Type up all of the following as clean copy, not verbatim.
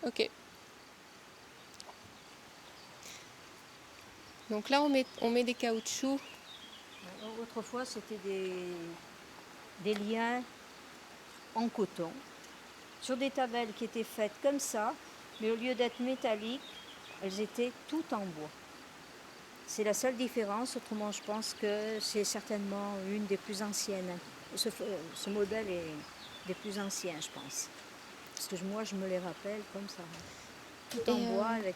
Ok. Donc là, on met des caoutchoucs. Autrefois, c'était des liens en coton sur des tabelles qui étaient faites comme ça, mais au lieu d'être métalliques, elles étaient toutes en bois. C'est la seule différence, autrement je pense que c'est certainement une des plus anciennes. Ce modèle est des plus anciens, je pense. Parce que moi, je me les rappelle comme ça. Tout en bois avec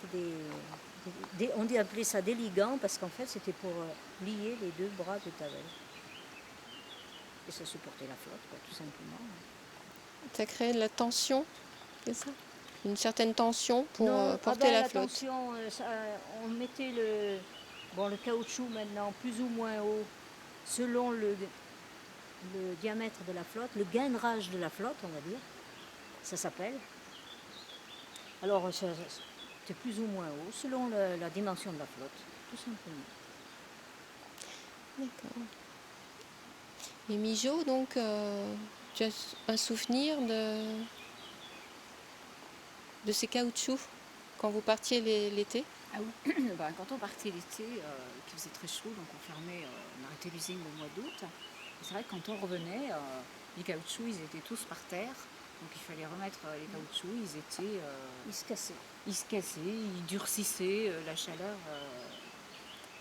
on appelait ça des ligants parce qu'en fait, c'était pour lier les deux bras de Tavel. Et ça supportait la flotte, quoi, tout simplement. Ça crée de la tension, c'est ça? Une certaine tension pour Non, porter la la flotte. tension, on mettait le caoutchouc maintenant plus ou moins haut selon le diamètre de la flotte, le gainrage de la flotte, on va dire. Ça s'appelle. Alors, c'était plus ou moins haut selon la dimension de la flotte, tout simplement. D'accord. Et Mijo, donc, tu as un souvenir de ces caoutchoucs quand vous partiez l'été? Ah oui, quand on partait l'été, qu'il faisait très chaud, donc on arrêtait l'usine le mois d'août. C'est vrai que quand on revenait, les caoutchoucs, ils étaient tous par terre. Donc il fallait remettre les caoutchoucs, Ils se cassaient. Ils durcissaient, la chaleur.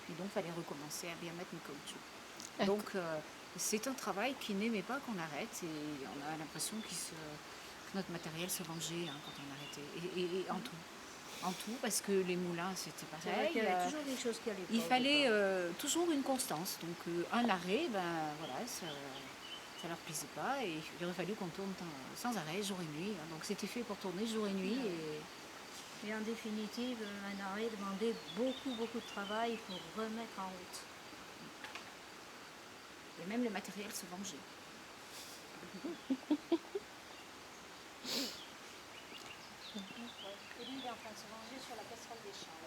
Et donc il fallait recommencer à bien mettre nos caoutchoucs. Donc c'est un travail qui n'aimait pas qu'on arrête et on a l'impression que notre matériel se vengeait quand on arrêtait. Et en tout, parce que les moulins c'était pareil. Il y avait toujours des choses qui allaient pas. Il fallait toujours une constance. Donc un arrêt, ça leur plaisait pas et il aurait fallu qu'on tourne sans arrêt, jour et nuit. Donc c'était fait pour tourner jour et nuit. Et en définitive, un arrêt demandait beaucoup, beaucoup de travail pour remettre en route. Et même le matériel se vengeait. Et lui, il est en train de se venger sur la casserole des champs.